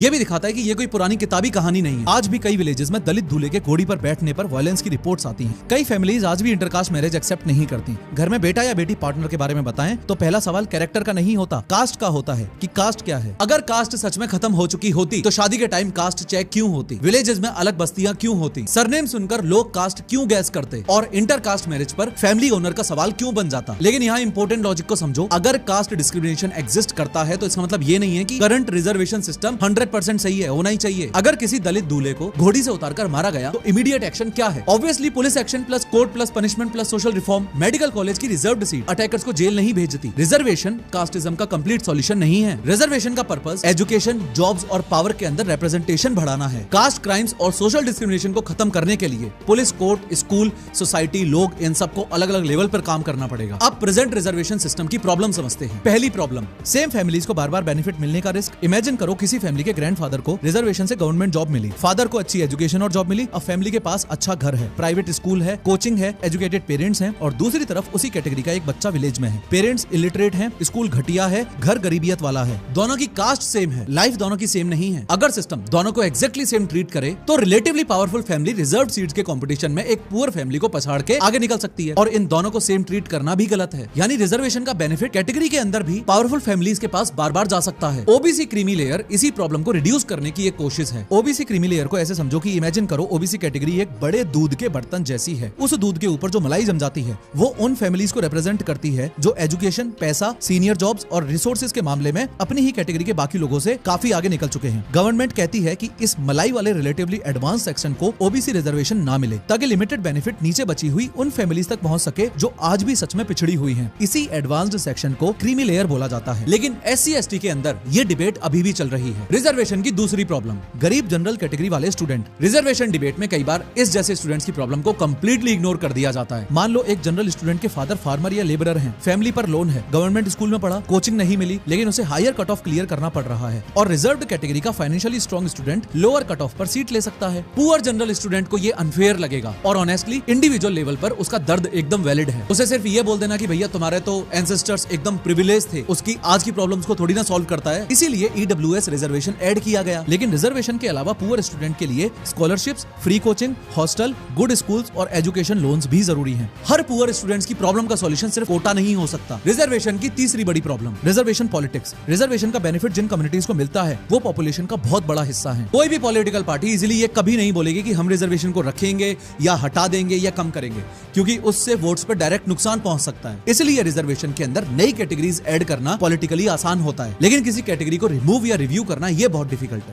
ये भी दिखाता है कि ये कोई पुरानी किताबी कहानी नहीं है। आज भी कई विलेजेस में दलित दूल्हे के घोड़ी पर बैठने पर वायलेंस की रिपोर्ट्स आती हैं। कई फैमिलीज आज भी इंटरकास्ट मैरिज एक्सेप्ट नहीं करती। घर में बेटा या बेटी पार्टनर के बारे में बताएं तो पहला सवाल कैरेक्टर का नहीं होता, कास्ट का होता है कि कास्ट क्या है। अगर कास्ट सच में खत्म हो चुकी होती तो शादी के टाइम कास्ट चेक क्यों होती, विलेजेस में अलग बस्तियां क्यों होती, सरनेम सुनकर लोग कास्ट क्यों गैस करते और इंटरकास्ट मैरिज पर फैमिली ओनर का सवाल क्यों बन जाता। लेकिन यहाँ इंपॉर्टेंट लॉजिक को समझो, अगर कास्ट डिस्क्रिमिनेशन एग्जिस्ट करता है तो इसका मतलब ये नहीं है कि करंट रिजर्वेशन सिस्टम 100% सही है, होना ही चाहिए। अगर किसी दलित दूल्हे को घोड़ी से उतारकर मारा गया तो इमीडिएट एक्शन क्या है? Obviously police action plus court plus punishment plus social reform, medical college की रिजर्व्ड सीट अटैकर्स को जेल नहीं भेजती। रिजर्वेशन कास्टिज्म का कंप्लीट सॉल्यूशन नहीं है। रिजर्वेशन का पर्पस एजुकेशन, जॉब्स और पावर के अंदर रिप्रेजेंटेशन बढ़ाना है। कास्ट क्राइम्स और सोशल डिस्क्रिमिनेशन को खत्म करने के लिए पुलिस, कोर्ट, स्कूल, सोसाइटी, लोग इन सबको अलग अलग लेवल पर काम करना पड़ेगा। अब प्रेजेंट रिजर्वेशन सिस्टम की प्रॉब्लम समझते हैं। पहली प्रॉब्लम, सेम फैमिलीज को बार बार बेनिफिट मिलने का रिस्क। इमेजिन करो किसी फैमिली के ग्रैंडफादर को रिजर्वेशन से गवर्नमेंट जॉब मिली, फादर को अच्छी एजुकेशन और जॉब मिली। अब फैमिली के पास अच्छा घर है, प्राइवेट स्कूल है, कोचिंग है, एजुकेटेड पेरेंट्स हैं और दूसरी तरफ उसी कैटेगरी का एक बच्चा विलेज में है। पेरेंट्स इलिटरेट हैं, स्कूल घटिया है, घर गरीबियत वाला है। दोनों की कास्ट सेम है, लाइफ दोनों की सेम नहीं है। अगर सिस्टम दोनों को एग्जैक्टली सेम ट्रीट करे तो relatively powerful family reserve seats के कंपटीशन में एक पुअर फैमिली को पछाड़ के आगे निकल सकती है। और इन दोनों को सेम ट्रीट करना भी गलत है। यानी रिजर्वेशन का बेनिफिट कैटेगरी के अंदर भी पावरफुल फैमिलीज के पास बार बार जा सकता है। ओबीसी क्रीमी लेयर इसी प्रॉब्लम को रिड्यूस करने की एक कोशिश है। ओबीसी क्रीमी लेयर को ऐसे समझो कि इमेजिन करो ओबीसी कैटेगरी एक बड़े दूध के बर्तन जैसी है। उस दूध के ऊपर जो मलाई जम जाती है वो उन फैमिलीज को रिप्रेजेंट करती है जो एजुकेशन, पैसा, सीनियर जॉब्स और रिसोर्सेज के मामले में अपनी ही कैटेगरी के बाकी लोगों से काफी आगे निकल चुके हैं। गवर्नमेंट कहती है कि इस मलाई वाले रिलेटिवली एडवांस सेक्शन को ओबीसी रिजर्वेशन ना मिले ताकि लिमिटेड बेनिफिट नीचे बची हुई उन फैमिलीज तक पहुंच सके जो आज भी सच में पिछड़ी हुई हैं। इसी एडवांस्ड सेक्शन को क्रीमी लेयर बोला जाता है। लेकिन SC/ST के अंदर ये डिबेट अभी भी चल रही है। रिजर्वेशन की दूसरी प्रॉब्लम, गरीब जनरल कैटेगरी वाले स्टूडेंट। रिजर्वेशन डिबेट में कई बार इस जैसे स्टूडेंट्स की प्रॉब्लम को कंप्लीटली इग्नोर कर दिया जाता है। मान लो एक जनरल स्टूडेंट के फादर फार्मर या लेबरर हैं, फैमिली पर लोन है, गवर्नमेंट स्कूल में पढ़ा, कोचिंग नहीं मिली, लेकिन उसे हायर कट ऑफ क्लियर करना पड़ रहा है और रिजर्व्ड कैटेगरी का financially strong student lower cut off पर सीट ले सकता है। पुअर जनरल स्टूडेंट को ये अनफेयर लगेगा और ऑनेस्टली इंडिविजुअल लेवल पर उसका दर्द एकदम वैलिड है। उसे सिर्फ ये बोल देना कि भैया तुम्हारे तो एंसेस्टर्स एकदम प्रिविलेज थे, उसकी आज की प्रॉब्लम्स को थोड़ी ना सॉल्व करता है। इसीलिए EWS रिजर्वेशन ऐड किया गया। लेकिन रिजर्वेशन के अलावा पुअर स्टूडेंट के लिए scholarships, free coaching, hostel, good schools और एजुकेशन लोन्स भी जरूरी हैं। हर पुअर स्टूडेंट्स की प्रॉब्लम का सॉल्यूशन सिर्फ कोटा नहीं हो सकता। रिजर्वेशन की तीसरी बड़ी प्रॉब्लम, रिजर्वेशन पॉलिटिक्स। रिजर्वेशन का बेनिफिट जिन कम्युनिटीज को मिलता है वो पॉपुलेशन का बहुत बड़ा हिस्सा है। कोई भी पॉलिटिकल पार्टी इजीली ये कभी नहीं बोलेगी कि हम रिजर्वेशन को रखेंगे या हटा देंगे या कम करेंगे, क्योंकि उससे वोट्स पर डायरेक्ट नुकसान पहुंच सकता है। इसलिए रिजर्वेशन के अंदर नई कैटेगरीज ऐड करना पॉलिटिकली आसान होता है, लेकिन किसी कैटेगरी को रिमूव या रिव्यू करना ये बहुत डिफिकल्ट है।